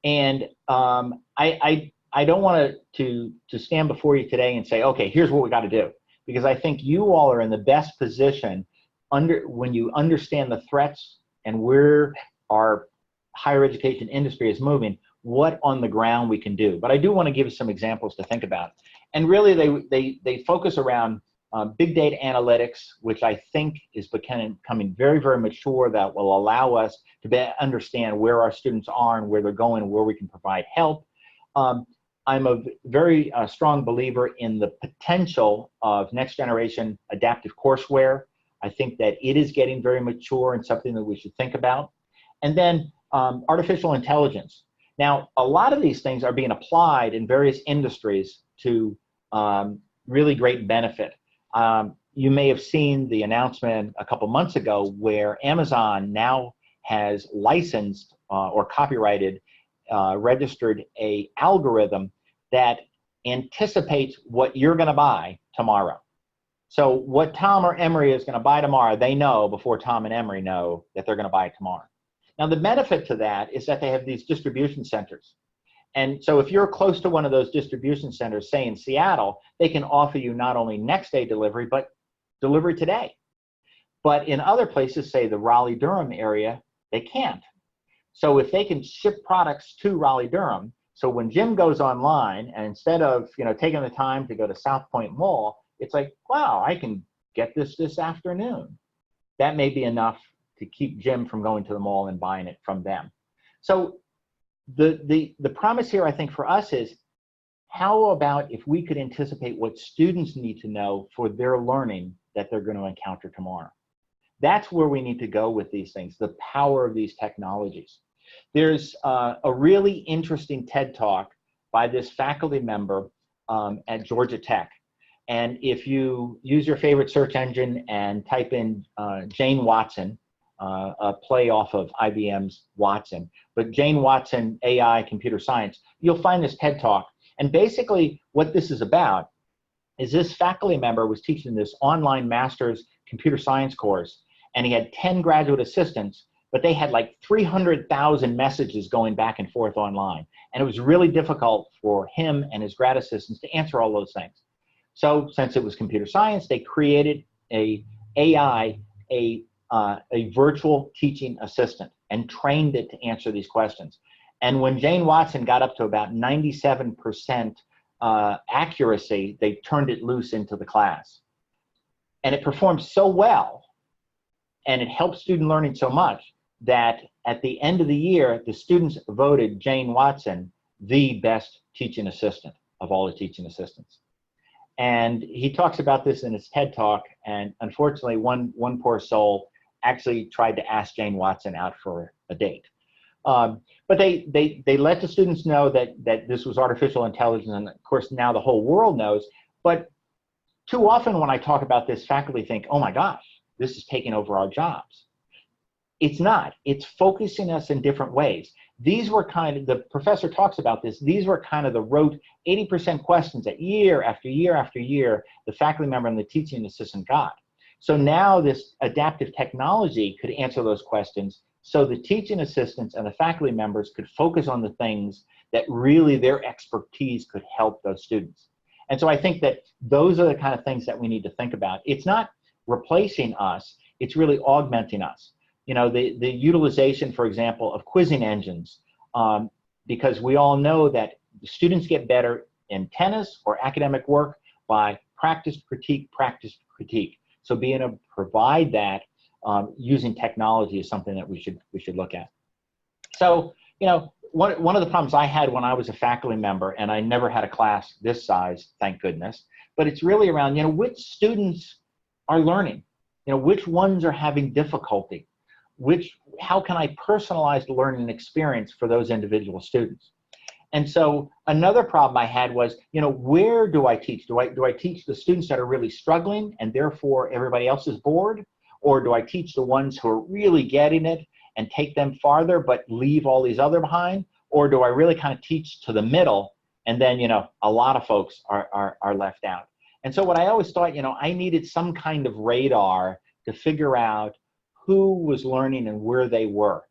And I don't want to stand before you today and say, okay, here's what we got to do. Because I think you all are in the best position when you understand the threats and where our higher education industry is moving, what on the ground we can do. But I do want to give you some examples to think about. And really, they focus around big data analytics, which I think is becoming very, very mature, that will allow us to understand where our students are and where they're going and where we can provide help. I'm a very strong believer in the potential of next generation adaptive courseware. I think that it is getting very mature and something that we should think about. And then artificial intelligence. Now, a lot of these things are being applied in various industries to really great benefit. You may have seen the announcement a couple months ago where Amazon now has licensed or copyrighted, registered an algorithm that anticipates what you're going to buy tomorrow. So what Tom or Emery is going to buy tomorrow, they know before Tom and Emery know that they're going to buy it tomorrow. Now, the benefit to that is that they have these distribution centers. And so if you're close to one of those distribution centers, say in Seattle, they can offer you not only next day delivery, but delivery today. But in other places, say the Raleigh-Durham area, they can't. So if they can ship products to Raleigh-Durham, so when Jim goes online, and instead of taking the time to go to South Point Mall, it's like, wow, I can get this afternoon. That may be enough to keep Jim from going to the mall and buying it from them. So the promise here, I think, for us is, how about if we could anticipate what students need to know for their learning that they're going to encounter tomorrow? That's where we need to go with these things, the power of these technologies. There's a really interesting TED Talk by this faculty member at Georgia Tech. And if you use your favorite search engine and type in Jane Watson, a play off of IBM's Watson, but Jane Watson, AI, computer science, you'll find this TED Talk. And basically what this is about is this faculty member was teaching this online master's computer science course, and he had 10 graduate assistants, but they had like 300,000 messages going back and forth online. And it was really difficult for him and his grad assistants to answer all those things. So since it was computer science, they created a virtual teaching assistant and trained it to answer these questions. And when Jane Watson got up to about 97% accuracy, they turned it loose into the class. And it performed so well, and it helped student learning so much, that at the end of the year, the students voted Jane Watson the best teaching assistant of all the teaching assistants. And he talks about this in his TED Talk, and unfortunately, one poor soul actually tried to ask Jane Watson out for a date. But they let the students know that this was artificial intelligence, and of course now the whole world knows. But too often when I talk about this, faculty think, oh my gosh, this is taking over our jobs. It's not. It's focusing us in different ways. these were kind of, the professor talks about this, these were kind of the rote 80% questions that year after year after year, the faculty member and the teaching assistant got. So now this adaptive technology could answer those questions so the teaching assistants and the faculty members could focus on the things that really their expertise could help those students. And so I think that those are the kind of things that we need to think about. It's not replacing us, it's really augmenting us. You know, the utilization, for example, of quizzing engines, because we all know that the students get better in tennis or academic work by practice, critique, practice, critique. So being able to provide that using technology is something that we should look at. So, you know, one of the problems I had when I was a faculty member, and I never had a class this size, thank goodness, but it's really around, you know, which students are learning, you know, which ones are having difficulty, how can I personalize the learning experience for those individual students? And so another problem I had was, you know, where do I teach? Do I teach the students that are really struggling and therefore everybody else is bored? Or do I teach the ones who are really getting it and take them farther but leave all these other behind? Or do I really kind of teach to the middle and then, you know, a lot of folks are left out? And so what I always thought, you know, I needed some kind of radar to figure out who was learning and where they were.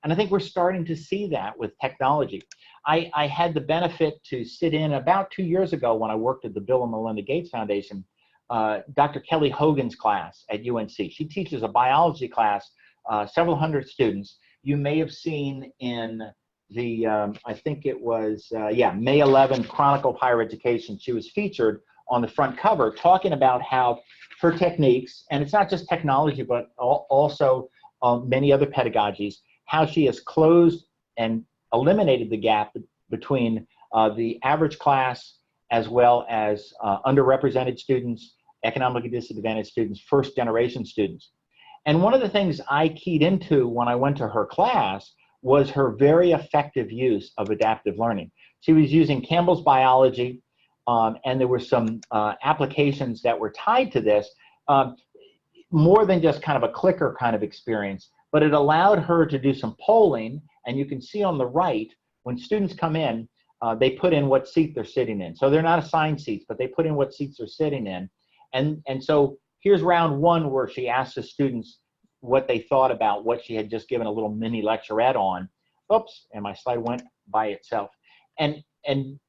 And I think we're starting to see that with technology. I had the benefit to sit in about 2 years ago when I worked at the Bill and Melinda Gates Foundation, Dr. Kelly Hogan's class at UNC. She teaches a biology class, several hundred students. You may have seen in the, I think it was, May 11 Chronicle of Higher Education, she was featured on the front cover talking about how her techniques, and it's not just technology, but also many other pedagogies, how she has closed and eliminated the gap between the average class as well as underrepresented students, economically disadvantaged students, first-generation students. And one of the things I keyed into when I went to her class was her very effective use of adaptive learning. She was using Campbell's biology, and there were some applications that were tied to this, more than just kind of a clicker kind of experience, but it allowed her to do some polling, and you can see on the right, when students come in, they put in what seat they're sitting in. So they're not assigned seats, but they put in what seats they're sitting in. And so here's round one where she asked the students what they thought about what she had just given a little mini lecturette on. Oops, and my slide went by itself. And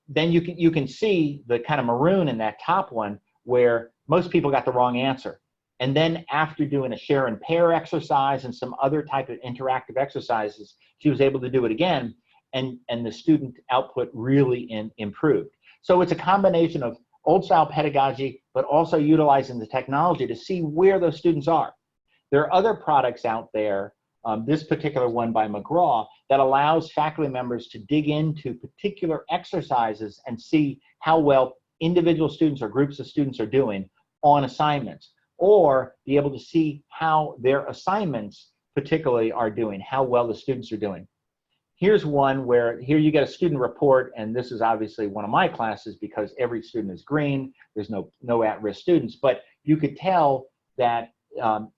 then you can see the kind of maroon in that top one where most people got the wrong answer. And then after doing a share and pair exercise and some other type of interactive exercises, she was able to do it again, and the student output really improved. So it's a combination of old style pedagogy, but also utilizing the technology to see where those students are. There are other products out there, this particular one by McGraw, that allows faculty members to dig into particular exercises and see how well individual students or groups of students are doing on assignments, or be able to see how their assignments particularly are doing, how well the students are doing. Here's one where here you get a student report, and this is obviously one of my classes because every student is green, there's no at-risk students, but you could tell that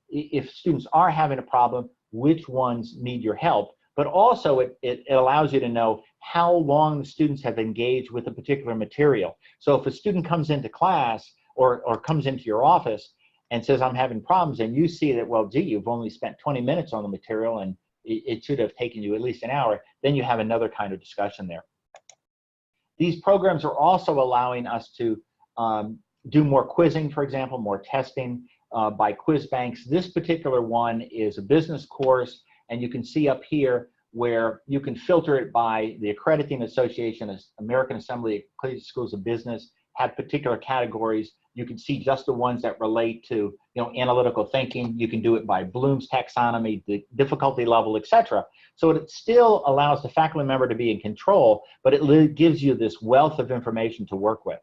if students are having a problem, which ones need your help, but also it allows you to know how long the students have engaged with a particular material. So if a student comes into class or comes into your office and says, I'm having problems, and you see that, well, gee, you've only spent 20 minutes on the material and it should have taken you at least an hour, then you have another kind of discussion there. These programs are also allowing us to do more quizzing, for example, more testing by quiz banks. This particular one is a business course, and you can see up here where you can filter it by the Accrediting Association, American Assembly of Collegiate Schools of Business, have particular categories. You can see just the ones that relate to, analytical thinking. You can do it by Bloom's taxonomy, the difficulty level, etc. So it still allows the faculty member to be in control, but it gives you this wealth of information to work with.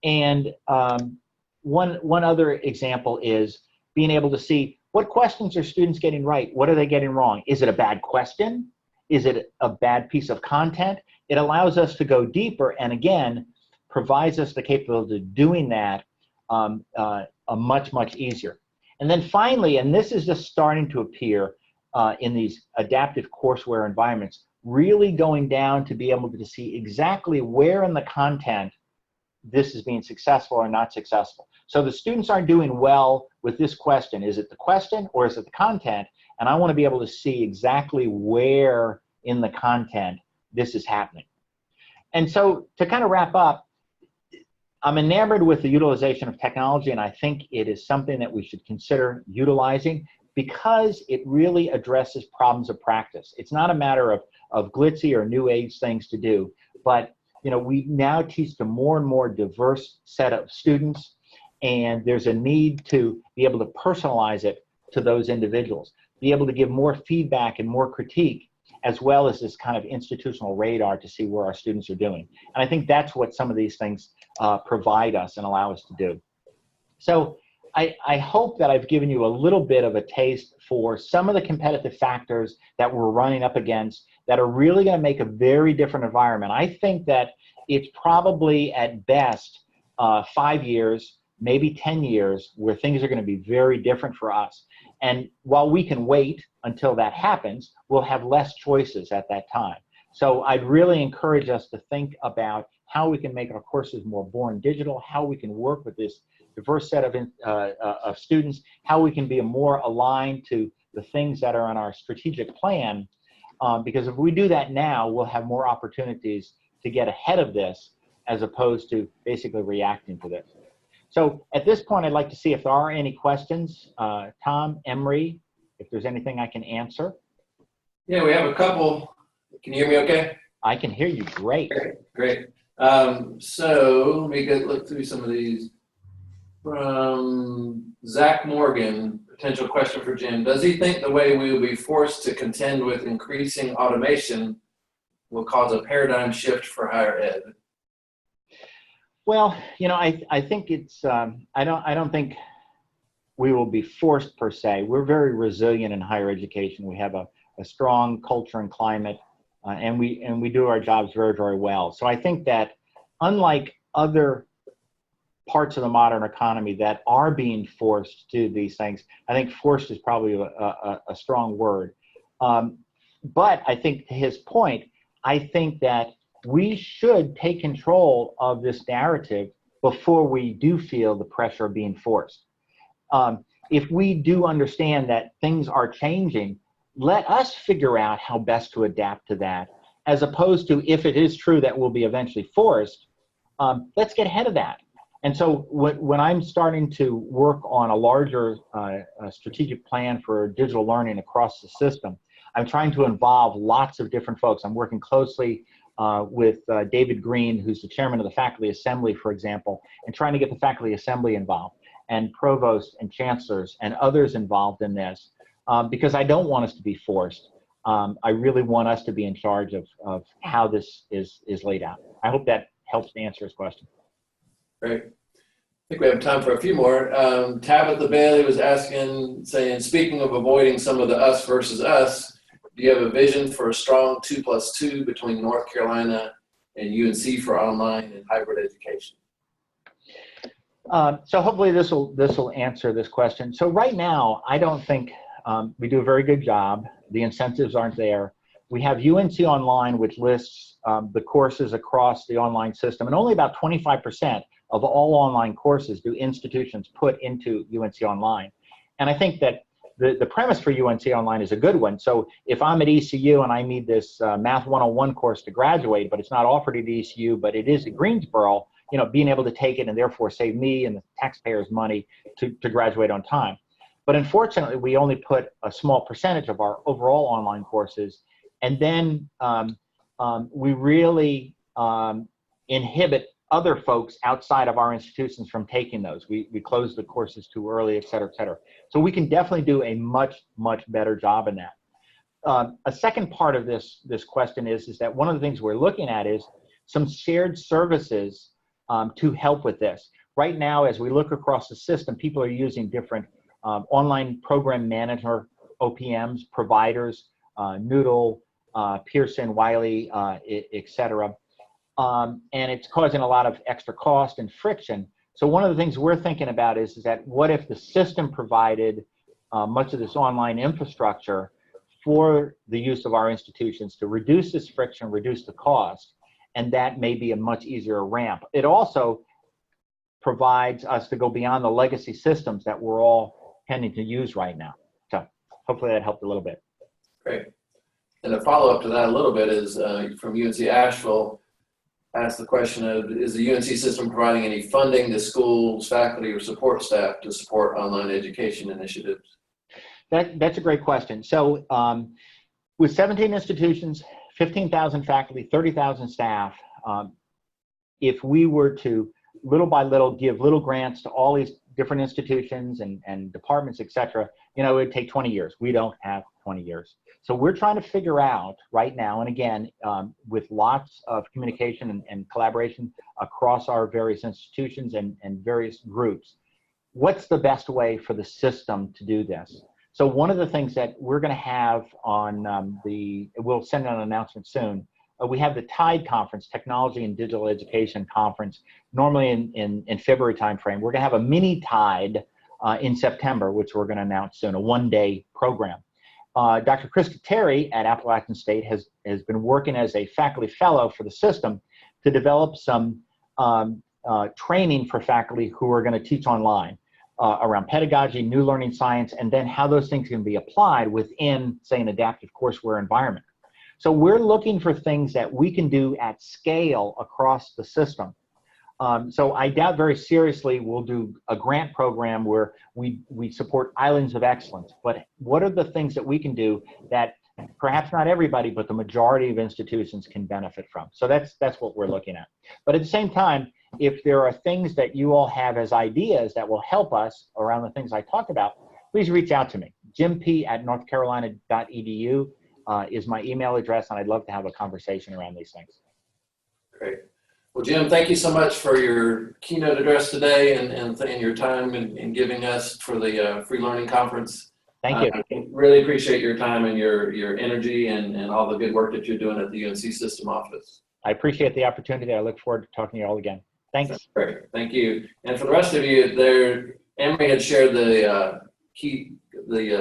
And one other example is being able to see what questions are students getting right? What are they getting wrong? Is it a bad question? Is it a bad piece of content? It allows us to go deeper, and again, provides us the capability of doing that much easier. And then finally, and this is just starting to appear in these adaptive courseware environments, really going down to be able to see exactly where in the content this is being successful or not successful. So the students aren't doing well with this question. Is it the question or is it the content? And I want to be able to see exactly where in the content this is happening. And so to kind of wrap up, I'm enamored with the utilization of technology, and I think it is something that we should consider utilizing because it really addresses problems of practice. It's not a matter of glitzy or new age things to do, but we now teach a more and more diverse set of students, and there's a need to be able to personalize it to those individuals, be able to give more feedback and more critique, as well as this kind of institutional radar to see where our students are doing. And I think that's what some of these things provide us and allow us to do. So I hope that I've given you a little bit of a taste for some of the competitive factors that we're running up against that are really going to make a very different environment. I think that it's probably at best 5 years, maybe 10 years, where things are going to be very different for us. And while we can wait until that happens, we'll have less choices at that time. So I'd really encourage us to think about how we can make our courses more born digital, how we can work with this diverse set of students, how we can be more aligned to the things that are on our strategic plan. Because if we do that now, we'll have more opportunities to get ahead of this as opposed to basically reacting to this. So at this point, I'd like to see if there are any questions. Tom, Emery, if there's anything I can answer. Yeah, we have a couple. Can you hear me okay? I can hear you great. Great. So let me look through some of these. From Zach Morgan, potential question for Jim. Does he think the way we will be forced to contend with increasing automation will cause a paradigm shift for higher ed? Well, I think it's, I don't think we will be forced per se. We're very resilient in higher education. We have a strong culture and climate, and we do our jobs very, very well. So I think that unlike other parts of the modern economy that are being forced to do these things, I think forced is probably a strong word. But I think to his point, I think that we should take control of this narrative before we do feel the pressure of being forced. If we do understand that things are changing, let us figure out how best to adapt to that, as opposed to if it is true that we'll be eventually forced, let's get ahead of that. And so when I'm starting to work on a larger strategic plan for digital learning across the system, I'm trying to involve lots of different folks. I'm working closely with David Green, who's the chairman of the Faculty Assembly, for example, and trying to get the Faculty Assembly involved, and provosts and chancellors and others involved in this, because I don't want us to be forced. I really want us to be in charge of how this is laid out. I hope that helps to answer his question. Great. I think we have time for a few more. Tabitha Bailey was asking, saying, speaking of avoiding some of the us versus us, do you have a vision for a strong 2+2 between North Carolina and UNC for online and hybrid education? So hopefully this will answer this question. So right now, I don't think we do a very good job. The incentives aren't there. We have UNC Online, which lists the courses across the online system, and only about 25% of all online courses do institutions put into UNC Online. And I think that the premise for UNC Online is a good one. So if I'm at ECU and I need this Math 101 course to graduate, but it's not offered at ECU, but it is at Greensboro, being able to take it and therefore save me and the taxpayers money to graduate on time. But unfortunately, we only put a small percentage of our overall online courses, and then we really inhibit other folks outside of our institutions from taking those. We close the courses too early, et cetera, et cetera. So we can definitely do a much, much better job in that. A second part of this question is that one of the things we're looking at is some shared services to help with this. Right now, as we look across the system, people are using different online program manager, OPMs, providers, Noodle, Pearson, Wiley, et cetera. And it's causing a lot of extra cost and friction. So one of the things we're thinking about is that what if the system provided much of this online infrastructure for the use of our institutions to reduce this friction, reduce the cost, and that may be a much easier ramp. It also provides us to go beyond the legacy systems that we're all tending to use right now. So hopefully that helped a little bit. Great. And a follow-up to that a little bit is from UNC Asheville, asked the question of, is the UNC system providing any funding to schools, faculty, or support staff to support online education initiatives? That's a great question. So with 17 institutions, 15,000 faculty, 30,000 staff, if we were to little by little give little grants to all these different institutions and departments, et cetera, it would take 20 years. We don't have 20 years. So we're trying to figure out right now, and again, with lots of communication and collaboration across our various institutions and various groups, what's the best way for the system to do this? So one of the things that we're going to have on we'll send out an announcement soon. We have the TIDE conference, Technology and Digital Education Conference, normally in February timeframe. We're going to have a mini TIDE in September, which we're going to announce soon, a one-day program. Dr. Krista Terry at Appalachian State has been working as a faculty fellow for the system to develop some training for faculty who are going to teach online around pedagogy, new learning science, and then how those things can be applied within, say, an adaptive courseware environment. So we're looking for things that we can do at scale across the system. So I doubt very seriously we'll do a grant program where we support islands of excellence, but what are the things that we can do that perhaps not everybody, but the majority of institutions can benefit from? So that's what we're looking at. But at the same time, if there are things that you all have as ideas that will help us around the things I talked about, please reach out to me. jimp@northcarolina.edu is my email address, and I'd love to have a conversation around these things. Great. Well, Jim, thank you so much for your keynote address today and your time in giving us for the Free Learning Conference. Thank you. I really appreciate your time and your energy and all the good work that you're doing at the UNC System office. I appreciate the opportunity. I look forward to talking to you all again. Thanks. That's great. Thank you. And for the rest of you, Emery had shared the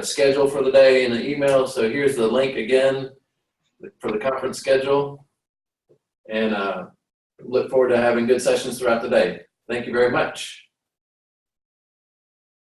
schedule for the day in the email. So here's the link again for the conference schedule. And look forward to having good sessions throughout the day. Thank you very much.